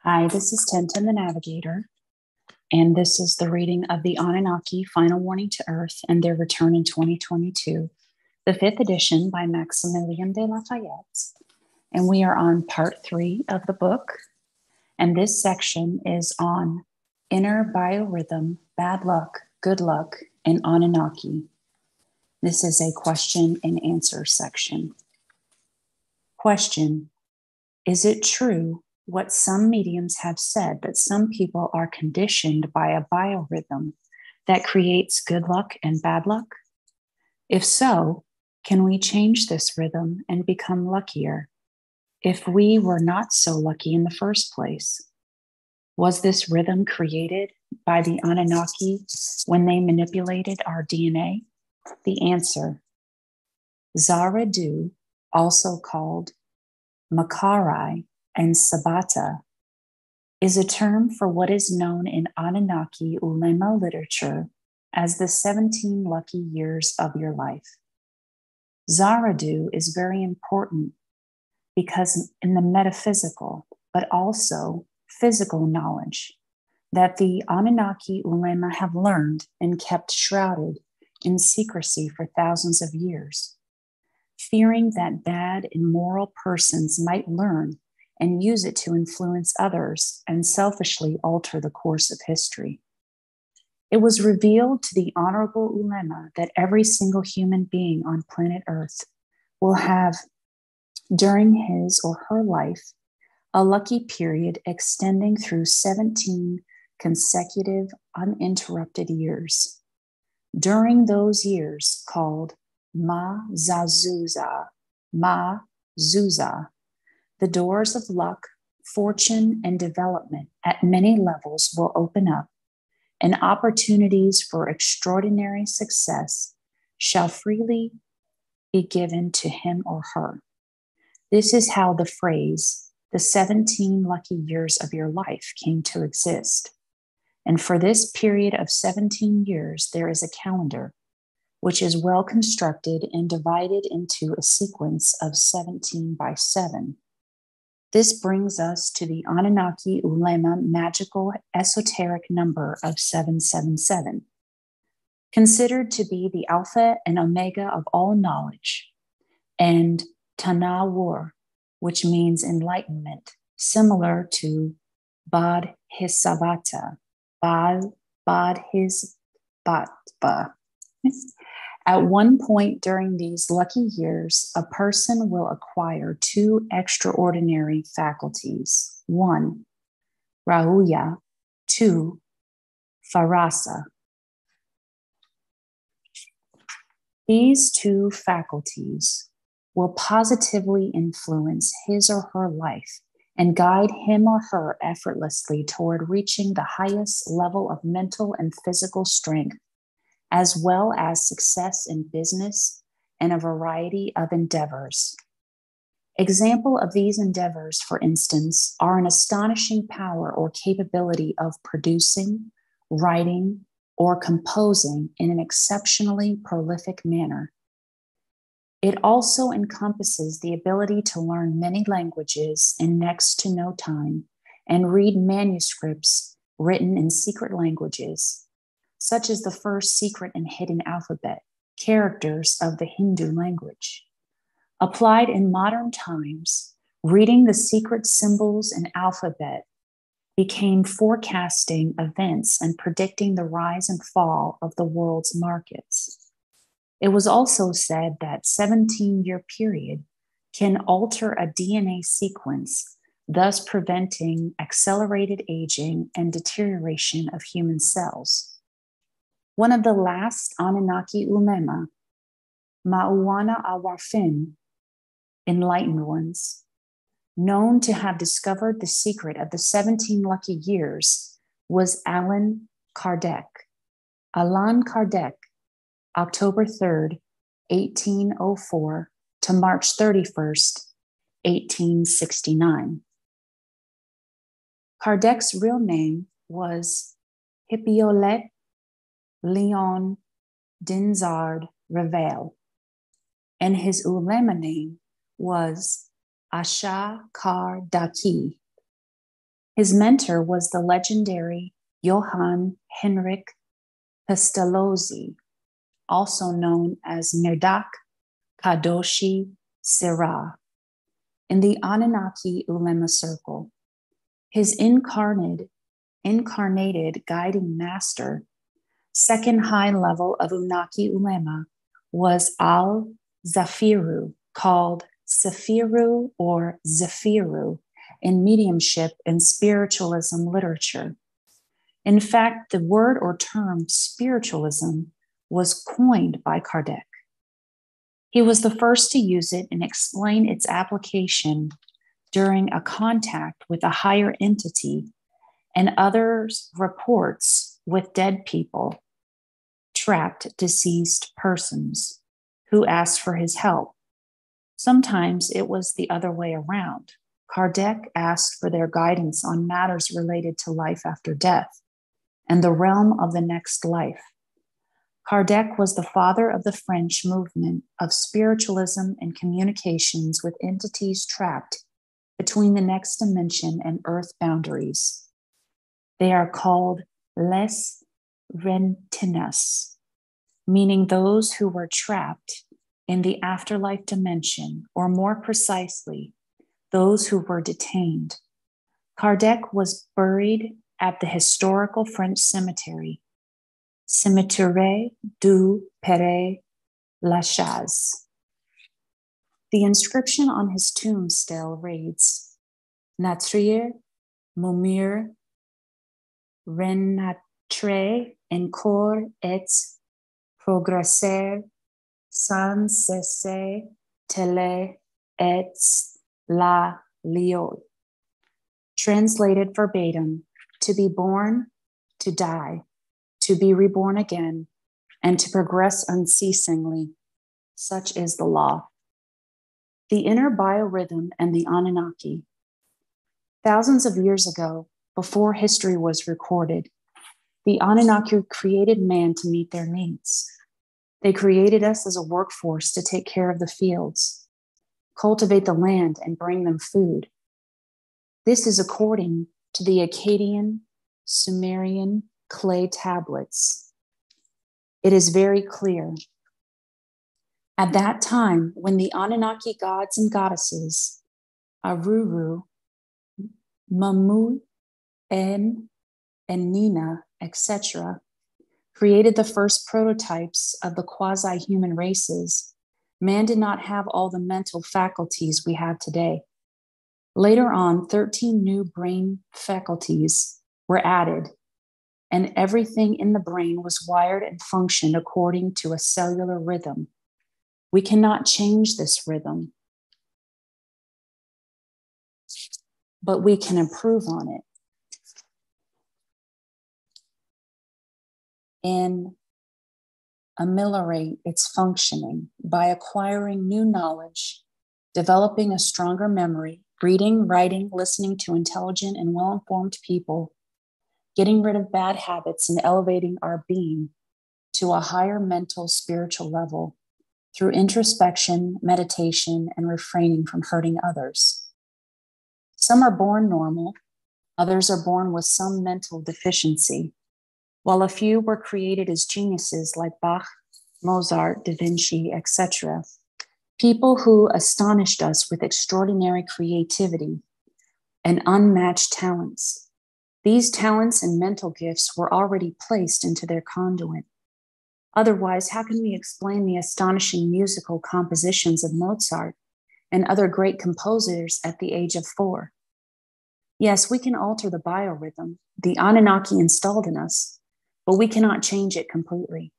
Hi, this is Tenta the Navigator, and this is the reading of the Anunnaki Final Warning to Earth and Their Return in 2022, the 5th edition by Maximilien de Lafayette. And we are on part 3 of the book, and this section is on inner biorhythm, bad luck, good luck, and Anunnaki. This is a question and answer section. Question: is it true what some mediums have said that some people are conditioned by a biorhythm that creates good luck and bad luck? If so, can we change this rhythm and become luckier? If we were not so lucky in the first place, was this rhythm created by the Anunnaki when they manipulated our DNA? The answer: Zaradu, also called Makarai and Sabata, is a term for what is known in Anunnaki Ulema literature as the 17 lucky years of your life. Zaradu is very important because in the metaphysical, but also physical knowledge that the Anunnaki Ulema have learned and kept shrouded in secrecy for thousands of years, fearing that bad, immoral persons might learn and use it to influence others and selfishly alter the course of history. It was revealed to the Honorable Ulema that every single human being on planet Earth will have, during his or her life, a lucky period extending through 17 consecutive, uninterrupted years. During those years, called Ma-Zuza, the doors of luck, fortune, and development at many levels will open up, and opportunities for extraordinary success shall freely be given to him or her. This is how the phrase, the 17 lucky years of your life, came to exist. And for this period of 17 years, there is a calendar which is well constructed and divided into a sequence of 17 by 7. This brings us to the Anunnaki Ulema magical esoteric number of 777, considered to be the alpha and omega of all knowledge, and Tanawur, which means enlightenment, similar to Bodhisattva, Bodhisattva. At one point during these lucky years, a person will acquire 2 extraordinary faculties. 1, Rahuya. 2, Farasa. These 2 faculties will positively influence his or her life and guide him or her effortlessly toward reaching the highest level of mental and physical strength, as well as success in business and a variety of endeavors. Example of these endeavors, for instance, are an astonishing power or capability of producing, writing, or composing in an exceptionally prolific manner. It also encompasses the ability to learn many languages in next to no time and read manuscripts written in secret languages, such as the first secret and hidden alphabet, characters of the Hindu language. Applied in modern times, reading the secret symbols and alphabet became forecasting events and predicting the rise and fall of the world's markets. It was also said that 17-year period can alter a DNA sequence, thus preventing accelerated aging and deterioration of human cells. One of the last Anunnaki Ulema, Ma'uwana Awarfin, enlightened ones, known to have discovered the secret of the 17 lucky years, was Allan Kardec. Allan Kardec, October 3rd, 1804 to March 31st, 1869. Kardec's real name was Hippolyte Leon Dinzard Revel, and his ulema name was Asha Kar Daki. His mentor was the legendary Johann Henrik Pestalozzi, also known as Merdak Kadoshi Sirah, in the Anunnaki Ulema circle. His incarnated guiding master, second high level of Anunnaki Ulema, was Al-Zafiru, called Safiru or Zephiru in mediumship and spiritualism literature. In fact, the word or term spiritualism was coined by Kardec. He was the first to use it and explain its application during a contact with a higher entity and others' reports with dead people, trapped deceased persons who asked for his help. Sometimes it was the other way around. Kardec asked for their guidance on matters related to life after death and the realm of the next life. Kardec was the father of the French movement of spiritualism and communications with entities trapped between the next dimension and earth boundaries. They are called les rentinas, meaning those who were trapped in the afterlife dimension, or more precisely, those who were detained. Kardec was buried at the historical French cemetery, Cimetière du Père Lachaise. The inscription on his tomb still reads, Nature, mourir, renâtre encore et progresser sans cesser telle et la liot. Translated verbatim, to be born, to die, to be reborn again, and to progress unceasingly. Such is the law. The inner biorhythm and the Anunnaki. Thousands of years ago, before history was recorded, the Anunnaki created man to meet their needs. They created us as a workforce to take care of the fields, cultivate the land, and bring them food. This is according to the Akkadian Sumerian clay tablets. It is very clear. At that time, when the Anunnaki gods and goddesses, Aruru, Mamu, and Nina, etc., created the first prototypes of the quasi-human races, man did not have all the mental faculties we have today. Later on, 13 new brain faculties were added, and everything in the brain was wired and functioned according to a cellular rhythm. We cannot change this rhythm, but we can improve on it and ameliorate its functioning by acquiring new knowledge, developing a stronger memory, reading, writing, listening to intelligent and well-informed people, getting rid of bad habits, and elevating our being to a higher mental, spiritual level through introspection, meditation, and refraining from hurting others. Some are born normal, others are born with some mental deficiency, while a few were created as geniuses like Bach, Mozart, Da Vinci, etc., people who astonished us with extraordinary creativity and unmatched talents. These talents and mental gifts were already placed into their conduit. Otherwise, how can we explain the astonishing musical compositions of Mozart and other great composers at the age of 4? Yes, we can alter the biorhythm the Anunnaki installed in us, but we cannot change it completely.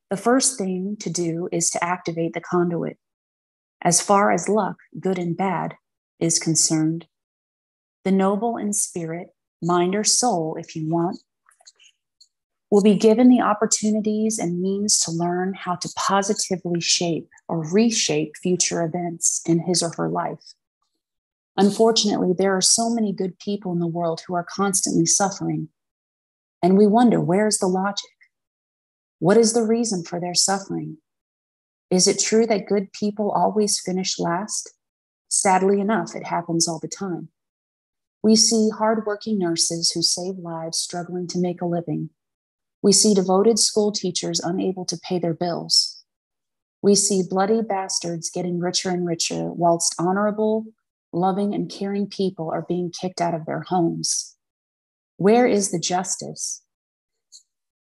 The first thing to do is to activate the conduit. As far as luck, good and bad, is concerned, the noble in spirit, mind or soul, if you want, will be given the opportunities and means to learn how to positively shape or reshape future events in his or her life. Unfortunately, there are so many good people in the world who are constantly suffering, and we wonder, where's the logic? What is the reason for their suffering? Is it true that good people always finish last? Sadly enough, it happens all the time. We see hardworking nurses who save lives struggling to make a living. We see devoted school teachers unable to pay their bills. We see bloody bastards getting richer and richer, whilst honorable, loving, and caring people are being kicked out of their homes. Where is the justice?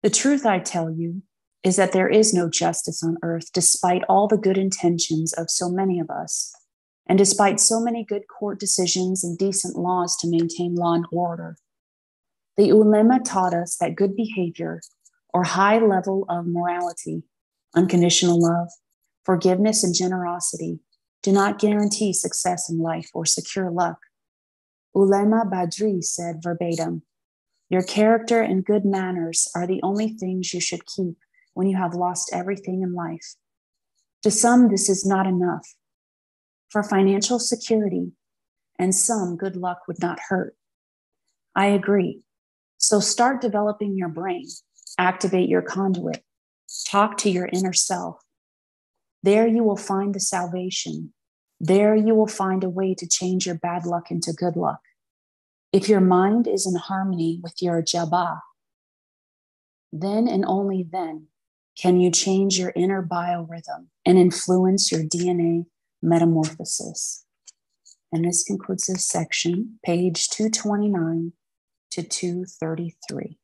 The truth, I tell you, is that there is no justice on earth, despite all the good intentions of so many of us, and despite so many good court decisions and decent laws to maintain law and order. The ulema taught us that good behavior, or high level of morality, unconditional love, forgiveness, and generosity do not guarantee success in life or secure luck. Ulema Badri said verbatim, "Your character and good manners are the only things you should keep when you have lost everything in life." To some, this is not enough. For financial security and some, good luck would not hurt. I agree. So start developing your brain, activate your conduit, talk to your inner self. There you will find the salvation. There you will find a way to change your bad luck into good luck. If your mind is in harmony with your jabba, then and only then can you change your inner biorhythm and influence your DNA metamorphosis. And this concludes this section, page 229 to 233.